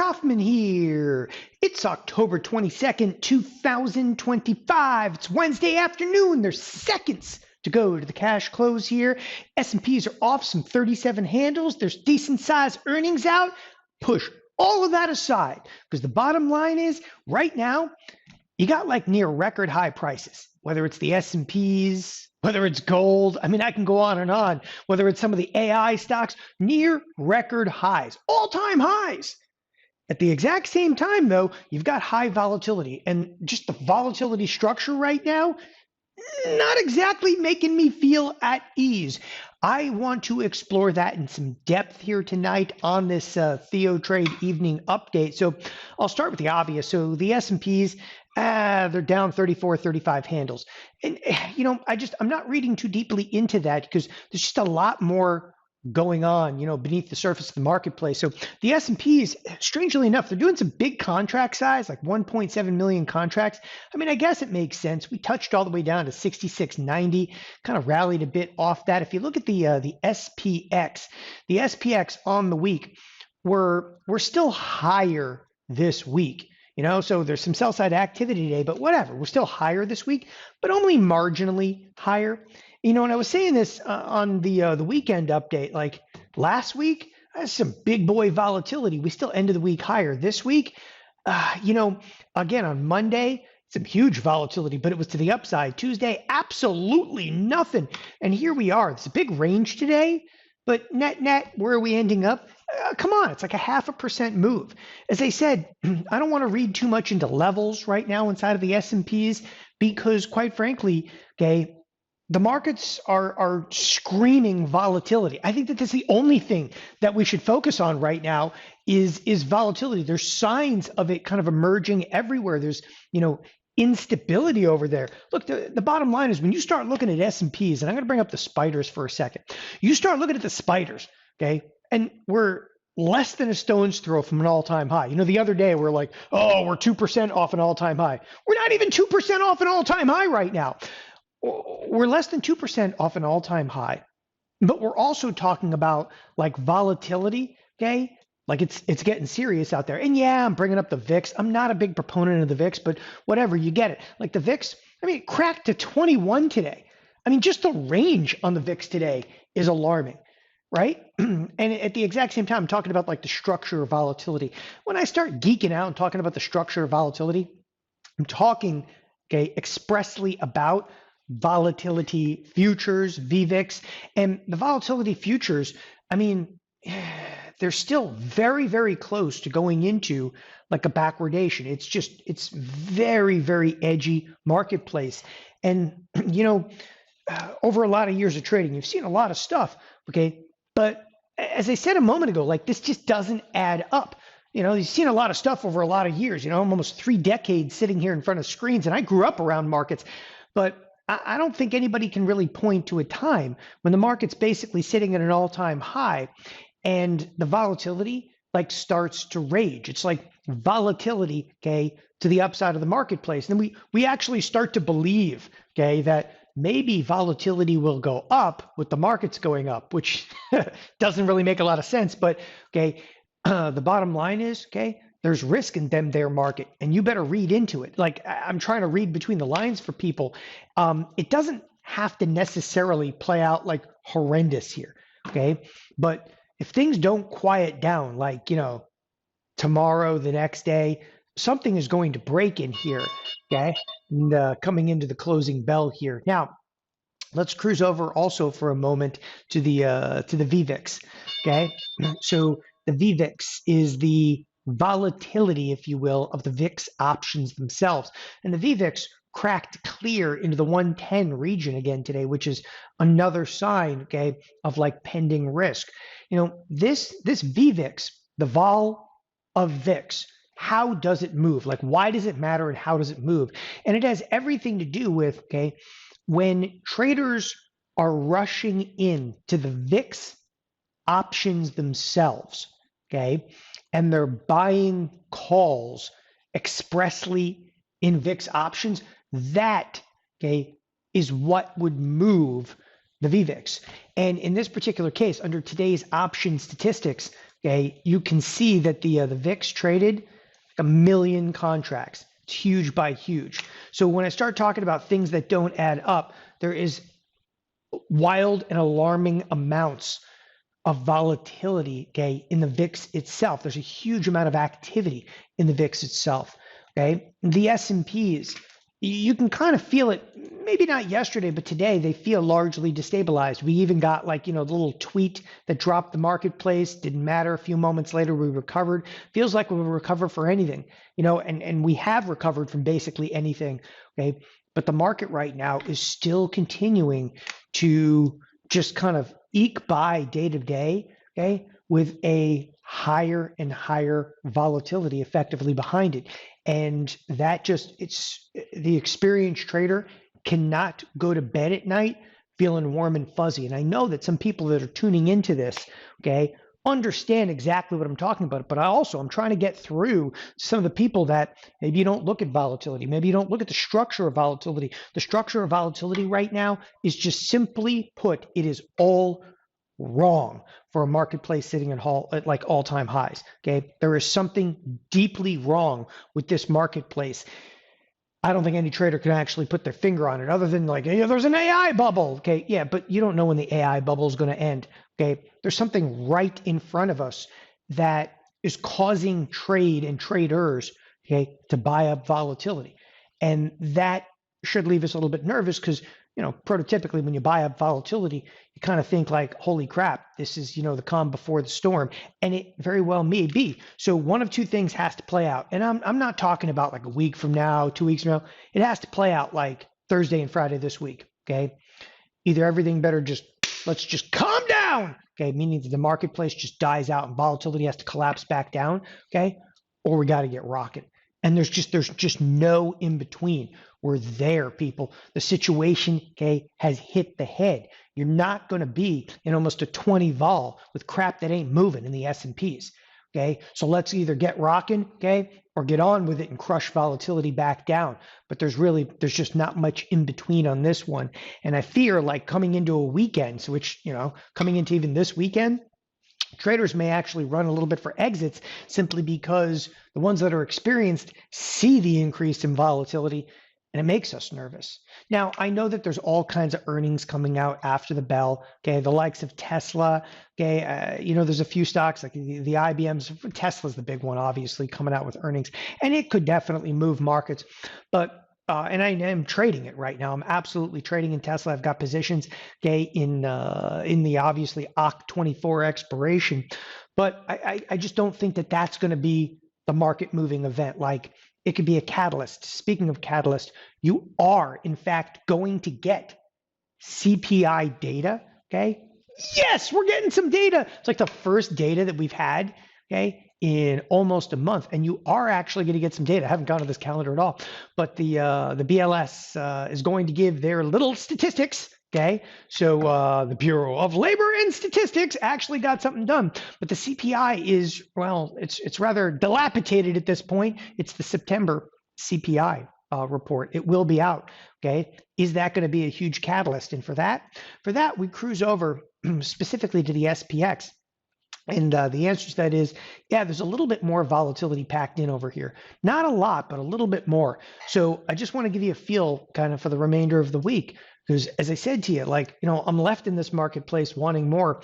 Kaufman here. It's October 22nd, 2025. It's Wednesday afternoon. There's seconds to go to the cash close here. S&Ps are off some 37 handles. There's decent size earnings out. Push all of that aside because the bottom line is right now, you got like near record high prices, whether it's the S&Ps, whether it's gold. I mean, I can go on, whether it's some of the AI stocks, near record highs, all-time highs. At the exact same time, though, you've got high volatility, and just the volatility structure right now, not exactly making me feel at ease. I want to explore that in some depth here tonight on this Theotrade evening update. So I'll start with the obvious. So the S&Ps, they're down 34, 35 handles. And, I'm not reading too deeply into that because there's just a lot more going on, beneath the surface of the marketplace. So the S&Ps, strangely enough, they're doing some big contract size, like 1.7 million contracts. I mean, I guess it makes sense. We touched all the way down to 66.90, kind of rallied a bit off that. If you look at the SPX on the week, we're still higher this week. So there's some sell side activity today, but whatever. We're still higher this week, but only marginally higher. And I was saying this on the weekend update, like last week, that's some big boy volatility. We still ended the week higher. This week, again, on Monday, some huge volatility, but it was to the upside. Tuesday, absolutely nothing. And here we are. It's a big range today, but net, where are we ending up? Come on, it's like a 0.5% move. As I said, I don't want to read too much into levels right now inside of the S&Ps because, quite frankly, okay, the markets are screaming volatility. I think that that's the only thing that we should focus on right now is volatility. There's signs of it kind of emerging everywhere. There's, instability over there. Look, the bottom line is when you start looking at S&Ps, and I'm going to bring up the spiders for a second. You start looking at the spiders, okay, and we're less than a stone's throw from an all-time high. The other day we're like, oh, we're 2% off an all-time high. We're not even 2% off an all-time high right now. We're less than 2% off an all-time high, but we're also talking about like volatility, okay? Like it's getting serious out there. And yeah, I'm bringing up the VIX. I'm not a big proponent of the VIX, but whatever, you get it. Like the VIX, it cracked to 21 today. Just the range on the VIX today is alarming, right? And at the exact same time, I'm talking about like the structure of volatility. When I start geeking out and talking about the structure of volatility, I'm talking, okay, expressly about volatility futures, VVIX, and the volatility futures, they're still very, very close to going into like a backwardation. It's very, very edgy marketplace. And, over a lot of years of trading, you've seen a lot of stuff, okay? But as I said a moment ago, like this just doesn't add up. You've seen a lot of stuff over a lot of years. I'm almost 3 decades sitting here in front of screens, and I grew up around markets, but I don't think anybody can really point to a time when the market's basically sitting at an all-time high and the volatility like starts to rage. It's like volatility, okay, to the upside of the marketplace. And then we actually start to believe, okay, that maybe volatility will go up with the markets going up, which doesn't really make a lot of sense. But, okay, the bottom line is, okay, there's risk in their market, and you better read into it. Like I'm trying to read between the lines for people. It doesn't have to necessarily play out like horrendous here, okay? But if things don't quiet down, like, tomorrow, the next day, something is going to break in here, okay? And coming into the closing bell here. Now, let's cruise over also for a moment to the VVIX, okay? So the VVIX is the volatility, if you will, of the VIX options themselves. And the VVIX cracked clear into the 110 region again today, which is another sign, okay, of like pending risk. This VVIX, the vol of VIX, how does it move? Like, why does it matter and how does it move? And it has everything to do with, okay, when traders are rushing in to the VIX options themselves, okay, and they're buying calls expressly in VIX options, that, okay, is what would move the VVIX. And in this particular case, under today's option statistics, okay, you can see that the VIX traded like 1 million contracts. It's huge by huge. So when I start talking about things that don't add up, there is wild and alarming amounts of volatility, okay, in the VIX itself. There's a huge amount of activity in the VIX itself, okay? The S&Ps, you can kind of feel it, maybe not yesterday, but today they feel largely destabilized. We even got like, the little tweet that dropped the marketplace. Didn't matter. A few moments later, we recovered. Feels like we recover for anything, and we have recovered from basically anything, okay? But the market right now is still continuing to just kind of eke by day to day, okay, with a higher and higher volatility effectively behind it. And that it's the experienced trader cannot go to bed at night feeling warm and fuzzy. And I know that some people that are tuning into this, okay, understand exactly what I'm talking about, but I'm trying to get through some of the people that maybe you don't look at volatility, maybe you don't look at the structure of volatility. The structure of volatility right now is just simply put, it is all wrong for a marketplace sitting at like all-time highs. Okay, there is something deeply wrong with this marketplace. I don't think any trader can actually put their finger on it other than like, there's an AI bubble. Okay, yeah, but you don't know when the AI bubble is going to end. Okay, there's something right in front of us that is causing trade and traders, okay, to buy up volatility. And that should leave us a little bit nervous because, prototypically when you buy up volatility, you kind of think like, holy crap, this is, the calm before the storm. And it very well may be. So one of two things has to play out. And I'm not talking about like a week from now, 2 weeks from now. It has to play out like Thursday and Friday this week. Okay. Either everything better let's just calm down. Okay. Meaning that the marketplace just dies out and volatility has to collapse back down. Okay. Or we got to get rocking. And there's just no in between. We're there, people. The situation, okay, has hit the head. You're not going to be in almost a 20 vol with crap that ain't moving in the S&Ps, okay? So let's either get rocking, okay, or get on with it and crush volatility back down. But there's just not much in between on this one. And I fear like coming into a weekend, coming into even this weekend, traders may actually run a little bit for exits simply because the ones that are experienced see the increase in volatility and it makes us nervous. Now, I know that there's all kinds of earnings coming out after the bell, okay, the likes of Tesla, okay, there's a few stocks like the IBMs, Tesla's the big one, obviously, coming out with earnings, and it could definitely move markets, but and I am trading it right now. I'm absolutely trading in Tesla. I've got positions, okay, in the obviously OCT24 expiration, but I just don't think that that's going to be the market moving event. Like it could be a catalyst. Speaking of catalyst, you are in fact going to get CPI data. Okay, yes, we're getting some data. It's like the first data that we've had. Okay, in almost a month, and you are actually going to get some data. I haven't gone to this calendar at all, but the BLS is going to give their little statistics. Okay, so the Bureau of Labor and Statistics actually got something done, but the CPI is, well, it's rather dilapidated at this point. It's the September CPI report. It will be out. Okay, is that going to be a huge catalyst? And for that, we cruise over specifically to the SPX. And the answer to that is, yeah, there's a little bit more volatility packed in over here. Not a lot, but a little bit more. So I just want to give you a feel kind of for the remainder of the week. Because as I said to you, like, I'm left in this marketplace wanting more.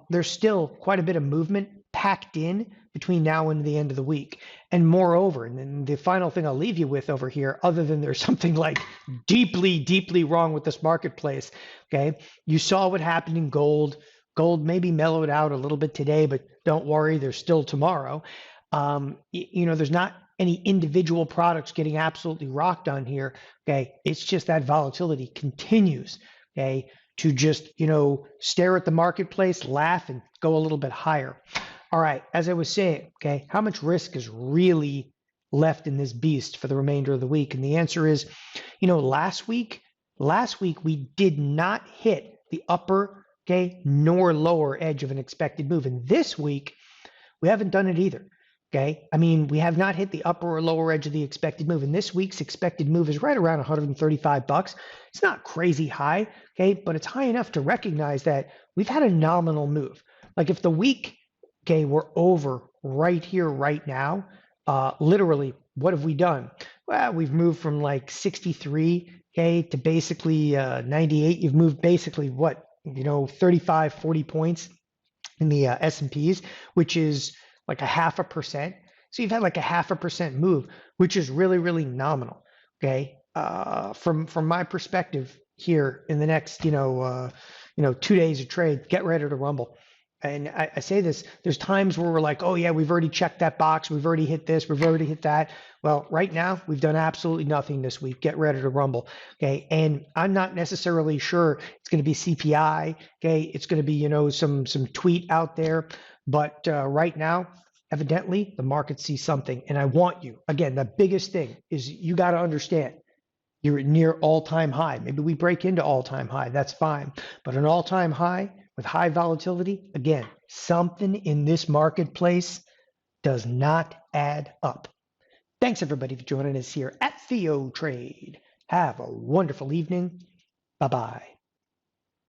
There's still quite a bit of movement packed in between now and the end of the week. And moreover, and then the final thing I'll leave you with over here, other than there's something like deeply, deeply wrong with this marketplace, okay? You saw what happened in gold. Gold maybe mellowed out a little bit today, but don't worry, there's still tomorrow. There's not any individual products getting absolutely rocked on here. Okay, it's just that volatility continues. Okay, to just stare at the marketplace, laugh, and go a little bit higher. All right, as I was saying, okay, how much risk is really left in this beast for the remainder of the week? And the answer is, last week we did not hit the upper, okay, nor lower edge of an expected move. And this week, we haven't done it either, okay? I mean, we have not hit the upper or lower edge of the expected move. And this week's expected move is right around $135. It's not crazy high, okay, but it's high enough to recognize that we've had a nominal move. Like if the week Okay, we're over right here, right now. Literally, what have we done? Well, we've moved from like 63, okay, to basically 98. You've moved basically what, 35, 40 points in the S&Ps, which is like a 0.5%. So you've had like a 0.5% move, which is really, really nominal. Okay, from my perspective here in the next 2 days of trade, get ready to rumble. And I say this, there's times where we're like, oh yeah, we've already checked that box, we've already hit this, we've already hit that. Well, right now we've done absolutely nothing this week. Get ready to rumble. Okay, and I'm not necessarily sure it's going to be CPI. Okay, it's going to be some tweet out there, but right now, evidently the market sees something, and I want you again. The biggest thing is you got to understand you're near all-time high. Maybe we break into all-time high. That's fine. But an all-time high with high volatility, again, something in this marketplace does not add up. Thanks everybody for joining us here at Theo Trade. Have a wonderful evening. Bye-bye.